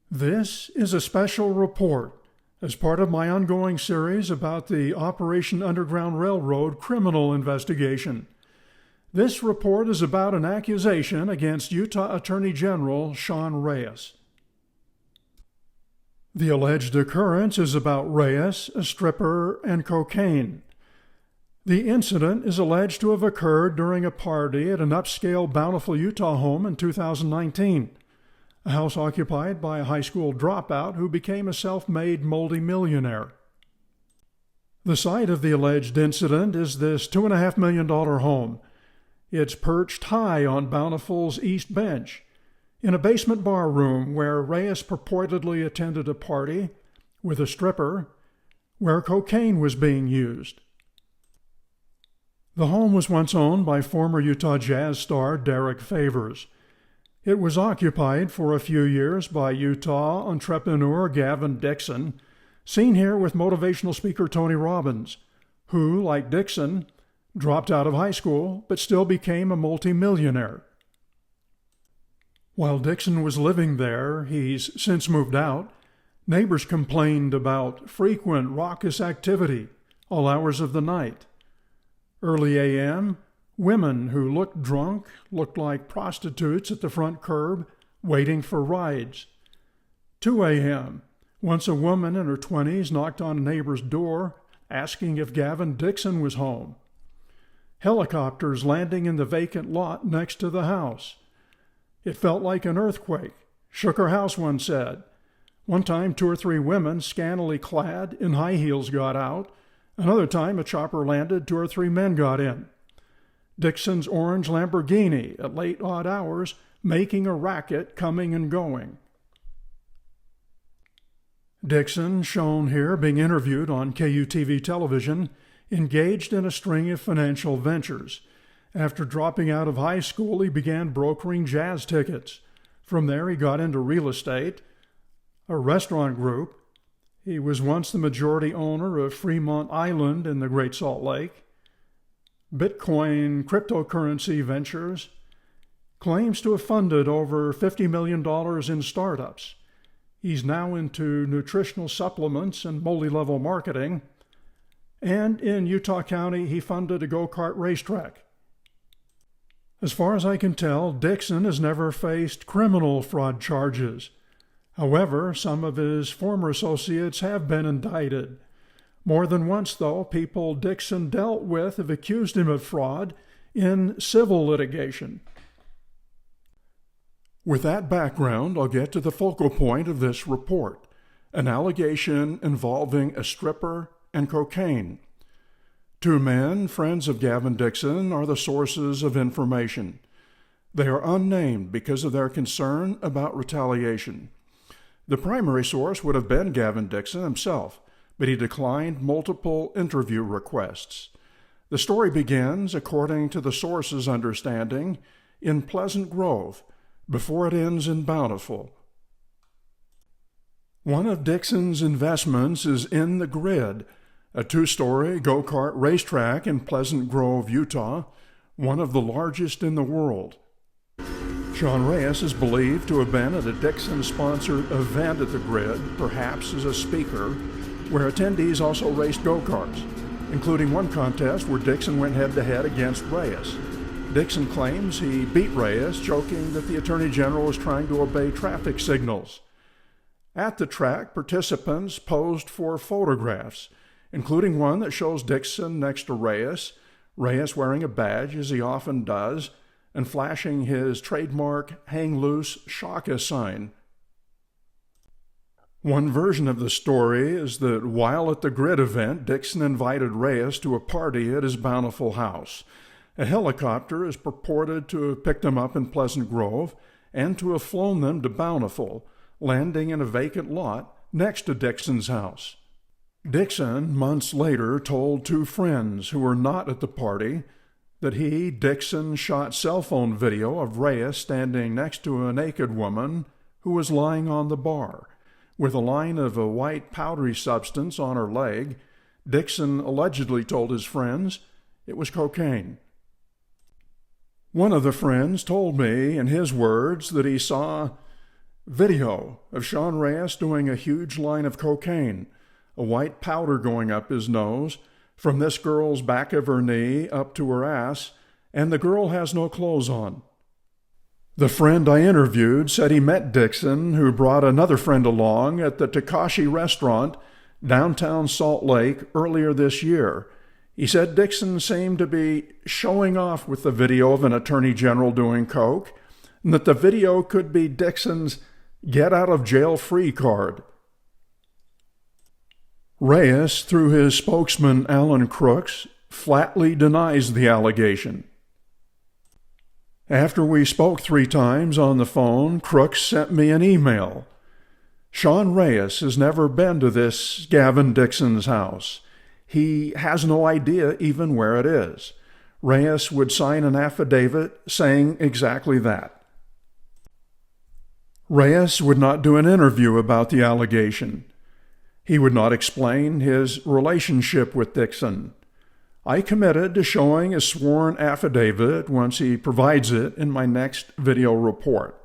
This is a special report as part of my ongoing series about the Operation Underground Railroad criminal investigation. This report is about an accusation against Utah Attorney General Sean Reyes. The alleged occurrence is about Reyes, a stripper, and cocaine. The incident is alleged to have occurred during a party at an upscale Bountiful, Utah home in 2019. A house occupied by a high school dropout who became a self-made multimillionaire. The site of the alleged incident is this $2.5 million home. It's perched high on Bountiful's East Bench, in a basement bar room where Reyes purportedly attended a party with a stripper where cocaine was being used. The home was once owned by former Utah Jazz star Derek Favors. It was occupied for a few years by Utah entrepreneur Gavin Dickson, seen here with motivational speaker Tony Robbins, who, like Dickson, dropped out of high school but still became a multimillionaire. While Dickson was living there, he's since moved out, neighbors complained about frequent raucous activity all hours of the night. Early a.m., women who looked drunk looked like prostitutes at the front curb, waiting for rides. 2 a.m., once a woman in her 20s knocked on a neighbor's door, asking if Gavin Dickson was home. Helicopters landing in the vacant lot next to the house. It felt like an earthquake. Shook her house, one said. One time, 2 or 3 women, scantily clad in high heels, got out. Another time, a chopper landed, 2 or 3 men got in. Dickson's orange Lamborghini at late odd hours, making a racket coming and going. Dickson, shown here being interviewed on KUTV television, engaged in a string of financial ventures. After dropping out of high school, he began brokering jazz tickets. From there, he got into real estate, a restaurant group. He was once the majority owner of Fremont Island in the Great Salt Lake. Bitcoin cryptocurrency ventures, claims to have funded over $50 million in startups. He's now into nutritional supplements and multi-level marketing. And in Utah County, he funded a go-kart racetrack. As far as I can tell, Dickson has never faced criminal fraud charges. However, some of his former associates have been indicted. More than once, though, people Dickson dealt with have accused him of fraud in civil litigation. With that background, I'll get to the focal point of this report, an allegation involving a stripper and cocaine. 2 men, friends of Gavin Dickson, are the sources of information. They are unnamed because of their concern about retaliation. The primary source would have been Gavin Dickson himself, but he declined multiple interview requests. The story begins, according to the source's understanding, in Pleasant Grove, before it ends in Bountiful. One of Dickson's investments is in the Grid, a 2-story go-kart racetrack in Pleasant Grove, Utah, one of the largest in the world. Sean Reyes is believed to have been at a Dickson-sponsored event at the Grid, perhaps as a speaker, where attendees also raced go-karts, including one contest where Dickson went head-to-head against Reyes. Dickson claims he beat Reyes, joking that the Attorney General was trying to obey traffic signals. At the track, participants posed for photographs, including one that shows Dickson next to Reyes wearing a badge, as he often does, and flashing his trademark hang loose shaka sign. One version of the story is that while at the Grid event, Dickson invited Reyes to a party at his Bountiful house. A helicopter is purported to have picked them up in Pleasant Grove and to have flown them to Bountiful, landing in a vacant lot next to Dickson's house. Dickson, months later, told 2 friends who were not at the party that he, Dickson, shot cell phone video of Reyes standing next to a naked woman who was lying on the bar, with a line of a white powdery substance on her leg. Dickson allegedly told his friends it was cocaine. One of the friends told me, in his words, that he saw Video of Sean Reyes doing a huge line of cocaine, a white powder going up his nose, from this girl's back of her knee up to her ass, and the girl has no clothes on. The friend I interviewed said he met Dickson, who brought another friend along, at the Takashi restaurant, downtown Salt Lake, earlier this year. He said Dickson seemed to be showing off with the video of an attorney general doing coke, and that the video could be Dickson's get-out-of-jail-free card. Reyes, through his spokesman Alan Crooks, flatly denies the allegation. After we spoke 3 times on the phone, Crooks sent me an email. Sean Reyes has never been to this Gavin Dickson's house. He has no idea even where it is. Reyes would sign an affidavit saying exactly that. Reyes would not do an interview about the allegation. He would not explain his relationship with Dickson. I committed to showing a sworn affidavit once he provides it in my next video report.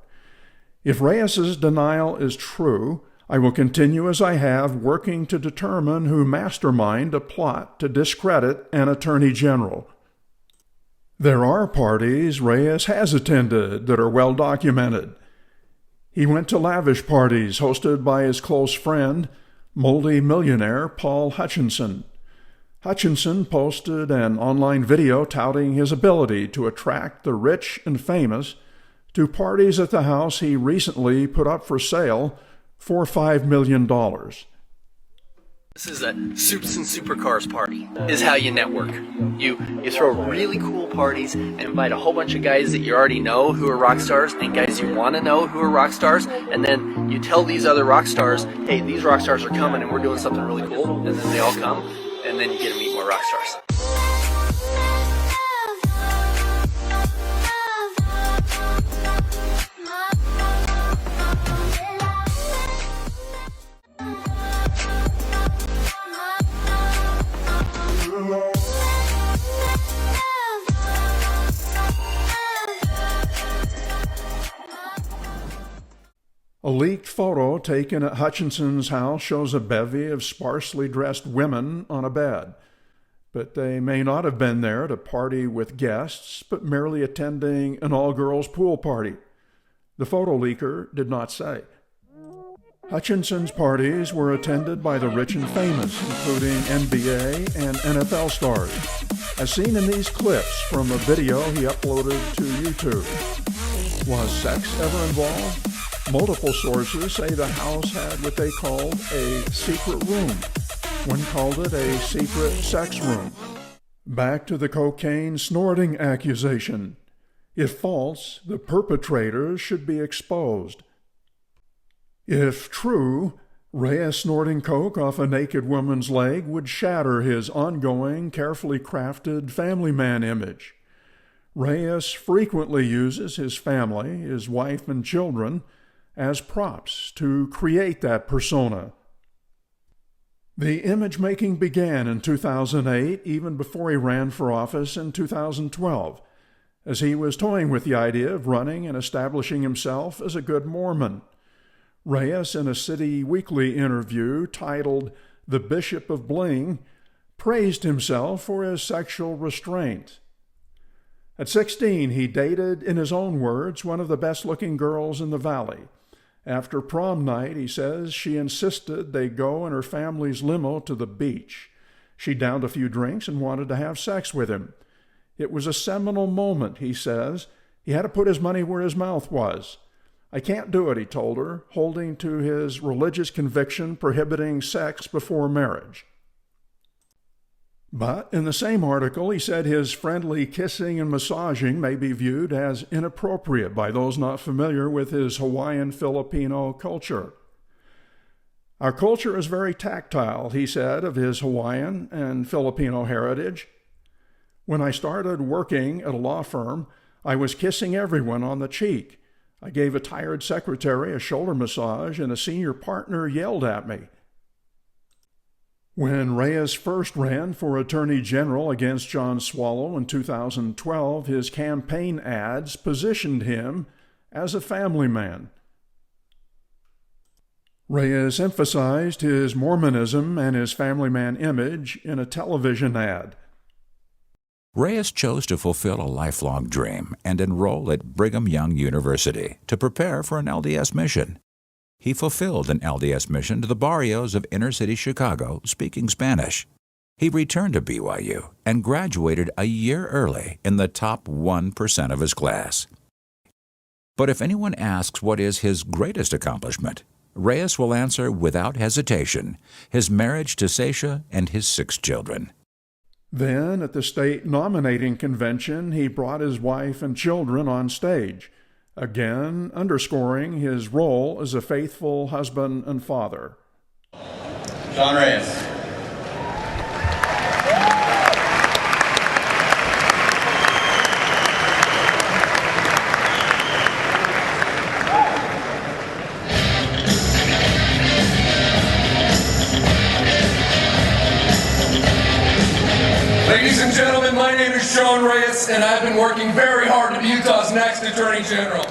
If Reyes's denial is true, I will continue as I have, working to determine who masterminded a plot to discredit an attorney general. There are parties Reyes has attended that are well documented. He went to lavish parties hosted by his close friend, multimillionaire Paul Hutchinson. Hutchinson posted an online video touting his ability to attract the rich and famous to parties at the house he recently put up for sale for $5 million. This is a Soups and Supercars party, is how you network. You throw really cool parties and invite a whole bunch of guys that you already know who are rock stars and guys you want to know who are rock stars, and then you tell these other rock stars, hey, these rock stars are coming and we're doing something really cool, and then they all come, and then you get to meet more rock stars. A leaked photo taken at Hutchinson's house shows a bevy of sparsely dressed women on a bed. But they may not have been there to party with guests, but merely attending an all-girls pool party. The photo leaker did not say. Hutchinson's parties were attended by the rich and famous, including NBA and NFL stars, as seen in these clips from a video he uploaded to YouTube. Was sex ever involved? Multiple sources say the house had what they called a secret room. One called it a secret sex room. Back to the cocaine-snorting accusation. If false, the perpetrators should be exposed. If true, Reyes snorting coke off a naked woman's leg would shatter his ongoing, carefully crafted family man image. Reyes frequently uses his family, his wife and children, as props to create that persona. The image-making began in 2008, even before he ran for office in 2012, as he was toying with the idea of running and establishing himself as a good Mormon. Reyes, in a City Weekly interview titled "The Bishop of Bling," praised himself for his sexual restraint. At 16, he dated, in his own words, one of the best-looking girls in the valley. After prom night, he says, she insisted they go in her family's limo to the beach. She downed a few drinks and wanted to have sex with him. It was a seminal moment, he says. He had to put his money where his mouth was. I can't do it, he told her, holding to his religious conviction prohibiting sex before marriage. But in the same article, he said his friendly kissing and massaging may be viewed as inappropriate by those not familiar with his Hawaiian-Filipino culture. Our culture is very tactile, he said, of his Hawaiian and Filipino heritage. When I started working at a law firm, I was kissing everyone on the cheek. I gave a tired secretary a shoulder massage, and a senior partner yelled at me. When Reyes first ran for Attorney General against John Swallow in 2012, his campaign ads positioned him as a family man. Reyes emphasized his Mormonism and his family man image in a television ad. Reyes chose to fulfill a lifelong dream and enroll at Brigham Young University to prepare for an LDS mission. He fulfilled an LDS mission to the barrios of inner-city Chicago speaking Spanish. He returned to BYU and graduated a year early in the top 1% of his class. But if anyone asks what is his greatest accomplishment, Reyes will answer without hesitation, his marriage to Seisha and his 6 children. Then, at the state nominating convention, he brought his wife and children on stage, again underscoring his role as a faithful husband and father. John Reyes. Ladies and gentlemen, my name is Sean Reyes, and I've been working very hard to be Utah's next Attorney General.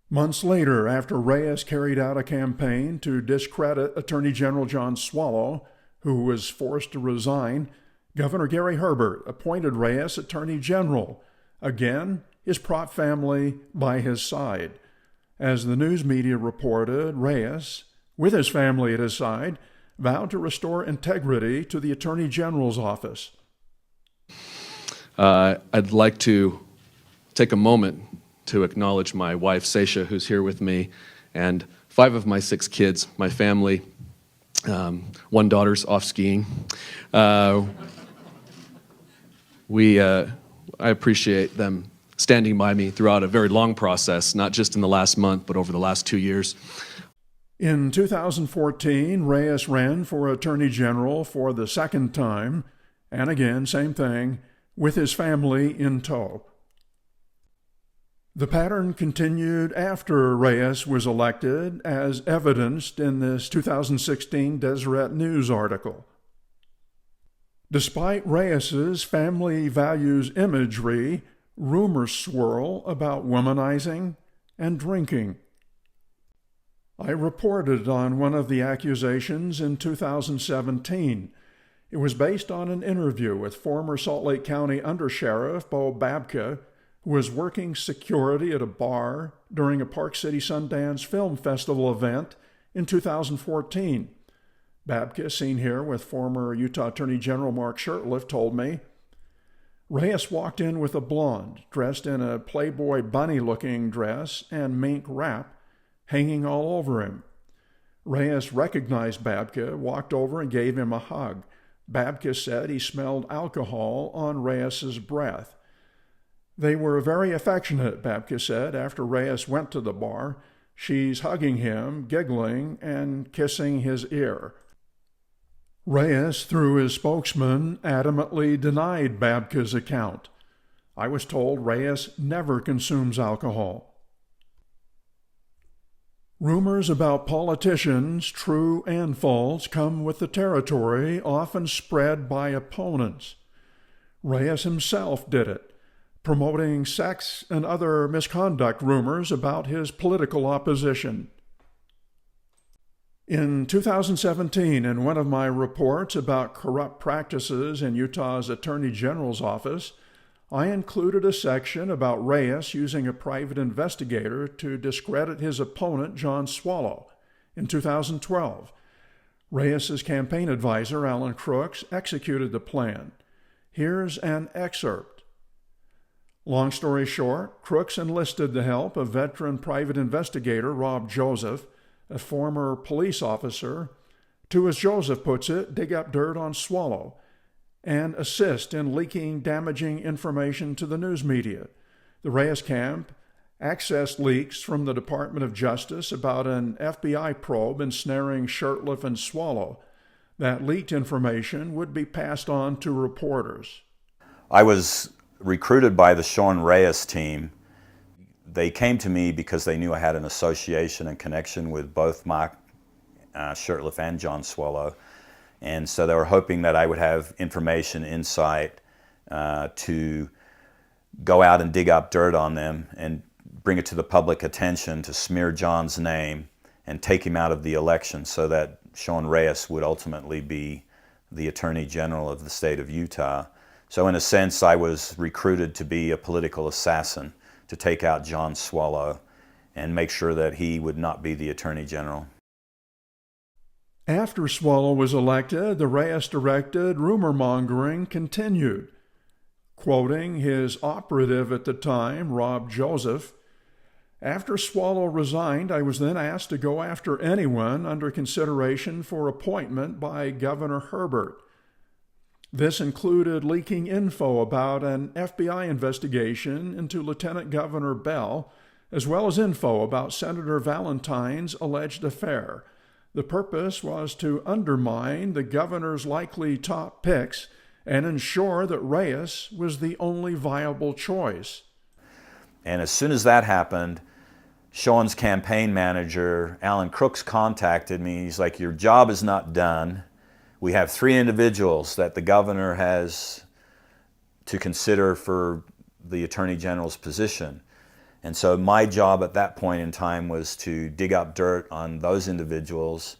Months later, after Reyes carried out a campaign to discredit Attorney General John Swallow, who was forced to resign, Governor Gary Herbert appointed Reyes Attorney General, again his prop family by his side. As the news media reported, Reyes, with his family at his side, vowed to restore integrity to the Attorney General's office. I'd like to take a moment to acknowledge my wife, Seisha, who's here with me, and 5 of my 6 kids, my family. 1 daughter's off skiing. I appreciate them standing by me throughout a very long process, not just in the last month, but over the last 2 years. In 2014, Reyes ran for Attorney General for the 2nd time, and again, same thing, with his family in tow. The pattern continued after Reyes was elected, as evidenced in this 2016 Deseret News article. Despite Reyes's family values imagery, rumors swirl about womanizing and drinking. I reported on one of the accusations in 2017. It was based on an interview with former Salt Lake County Undersheriff Bo Babka, who was working security at a bar during a Park City Sundance Film Festival event in 2014. Babka, seen here with former Utah Attorney General Mark Shurtleff, told me, Reyes walked in with a blonde, dressed in a Playboy bunny-looking dress and mink wrap, hanging all over him. Reyes recognized Babka, walked over and gave him a hug. Babka said he smelled alcohol on Reyes's breath. They were very affectionate, Babka said, after Reyes went to the bar. She's hugging him, giggling, and kissing his ear. Reyes, through his spokesman, adamantly denied Babka's account. I was told Reyes never consumes alcohol. Rumors about politicians, true and false, come with the territory, often spread by opponents. Reyes himself did it, promoting sex and other misconduct rumors about his political opposition. In 2017, in one of my reports about corrupt practices in Utah's Attorney General's office, I included a section about Reyes using a private investigator to discredit his opponent, John Swallow. In 2012, Reyes's campaign advisor, Alan Crooks, executed the plan. Here's an excerpt. Long story short, Crooks enlisted the help of veteran private investigator Rob Joseph, a former police officer, to, as Joseph puts it, dig up dirt on Swallow and assist in leaking damaging information to the news media. The Reyes camp accessed leaks from the Department of Justice about an FBI probe ensnaring Shurtleff and Swallow. That leaked information would be passed on to reporters. I was recruited by the Sean Reyes team. They came to me because they knew I had an association and connection with both Mark Shurtleff and John Swallow. And so they were hoping that I would have information, insight to go out and dig up dirt on them and bring it to the public attention to smear John's name and take him out of the election so that Sean Reyes would ultimately be the Attorney General of the state of Utah. So in a sense, I was recruited to be a political assassin, to take out John Swallow and make sure that he would not be the Attorney General. After Swallow was elected, the Reyes-directed rumor-mongering continued. Quoting his operative at the time, Rob Joseph, "After Swallow resigned, I was then asked to go after anyone under consideration for appointment by Governor Herbert. This included leaking info about an FBI investigation into Lieutenant Governor Bell, as well as info about Senator Valentine's alleged affair. The purpose was to undermine the governor's likely top picks and ensure that Reyes was the only viable choice." And as soon as that happened, Sean's campaign manager, Alan Crooks, contacted me. He's like, "Your job is not done. We have 3 individuals that the governor has to consider for the Attorney General's position." And so my job at that point in time was to dig up dirt on those individuals,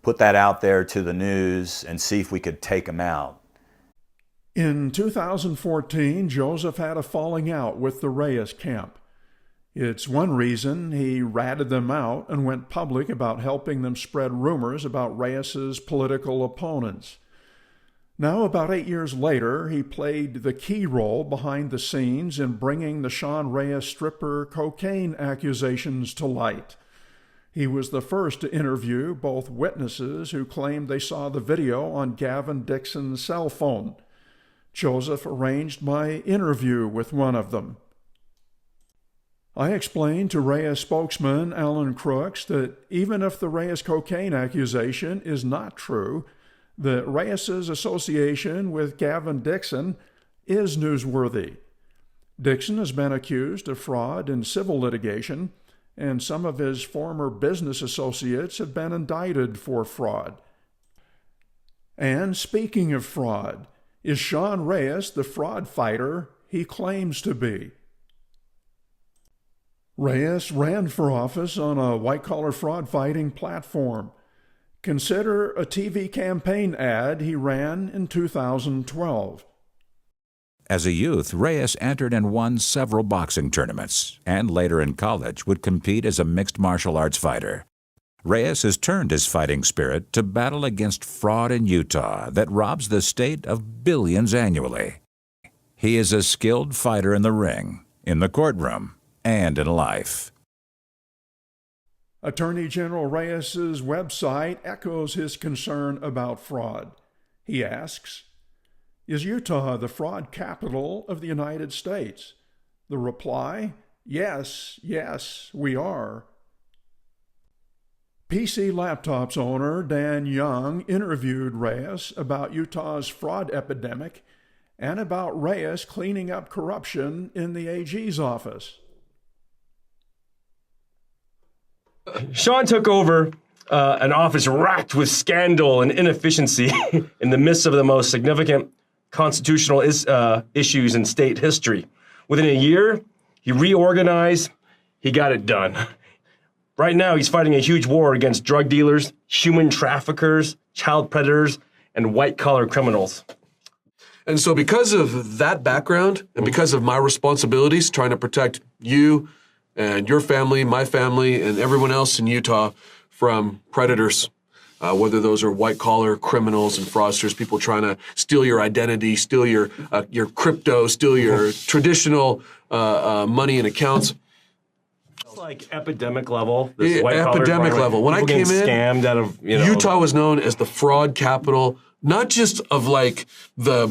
put that out there to the news, and see if we could take them out. In 2014, Joseph had a falling out with the Reyes camp. It's one reason he ratted them out and went public about helping them spread rumors about Reyes's political opponents. Now, about 8 years later, he played the key role behind the scenes in bringing the Sean Reyes stripper cocaine accusations to light. He was the first to interview both witnesses who claimed they saw the video on Gavin Dickson's cell phone. Joseph arranged my interview with one of them. I explained to Reyes spokesman Alan Crooks that even if the Reyes cocaine accusation is not true, that Reyes's association with Gavin Dickson is newsworthy. Dickson has been accused of fraud in civil litigation, and some of his former business associates have been indicted for fraud. And speaking of fraud, is Sean Reyes the fraud fighter he claims to be? Reyes ran for office on a white-collar fraud-fighting platform. Consider a TV campaign ad he ran in 2012. As a youth, Reyes entered and won several boxing tournaments, and later in college would compete as a mixed martial arts fighter. Reyes has turned his fighting spirit to battle against fraud in Utah that robs the state of billions annually. He is a skilled fighter in the ring, in the courtroom, and in life. Attorney General Reyes's website echoes his concern about fraud. He asks, "Is Utah the fraud capital of the United States?" The reply, yes, we are. PC Laptops owner Dan Young interviewed Reyes about Utah's fraud epidemic and about Reyes cleaning up corruption in the AG's office. Sean took over an office racked with scandal and inefficiency in the midst of the most significant constitutional issues in state history. Within a year, he reorganized, he got it done. Right now, he's fighting a huge war against drug dealers, human traffickers, child predators, and white-collar criminals. And so because of that background and because of my responsibilities trying to protect you and your family, my family, and everyone else in Utah from predators, whether those are white-collar criminals and fraudsters, people trying to steal your identity, steal your crypto, steal your traditional money and accounts. It's like epidemic level. Epidemic level. When I came in, scammed out of, Utah was known as the fraud capital, not just of like the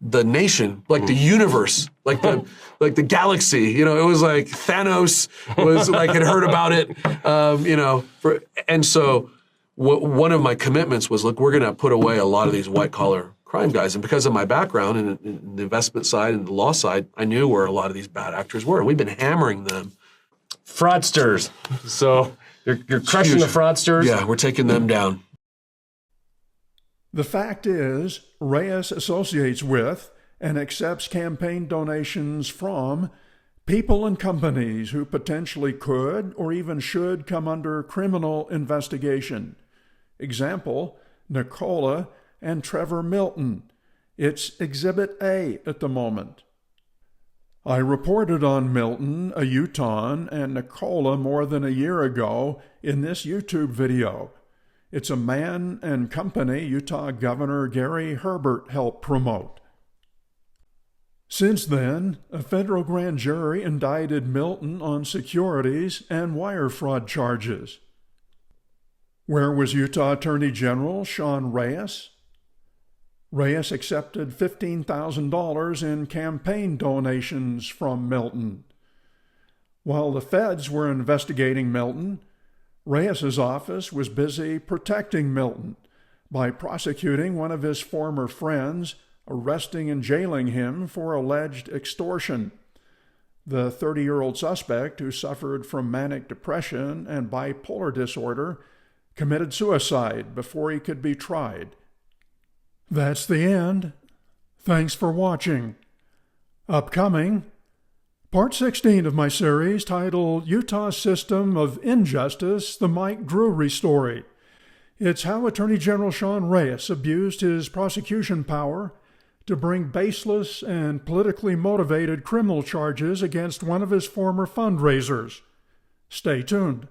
nation, like the universe, like the galaxy. It was like Thanos was like had heard about it. And so one of my commitments was, look, we're going to put away a lot of these white collar crime guys, and because of my background in the investment side and the law side, I knew where a lot of these bad actors were. We've been hammering them. Fraudsters. So you're crushing the fraudsters. Yeah, we're taking them down. The fact is, Reyes associates with and accepts campaign donations from People and companies who potentially could or even should come under criminal investigation. Example, Nicola and Trevor Milton. It's Exhibit A at the moment. I reported on Milton, a Utahn, and Nicola more than a year ago in this YouTube video. It's a man and company Utah Governor Gary Herbert helped promote. Since then, a federal grand jury indicted Milton on securities and wire fraud charges. Where was Utah Attorney General Sean Reyes? Reyes accepted $15,000 in campaign donations from Milton. While the feds were investigating Milton, Reyes' office was busy protecting Milton by prosecuting one of his former friends, arresting and jailing him for alleged extortion. The 30-year-old suspect, who suffered from manic depression and bipolar disorder, committed suicide before he could be tried. That's the end. Thanks for watching. Upcoming, Part 16 of my series titled Utah's System of Injustice, the Mike Drury Story. It's how Attorney General Sean Reyes abused his prosecution power to bring baseless and politically motivated criminal charges against one of his former fundraisers. Stay tuned.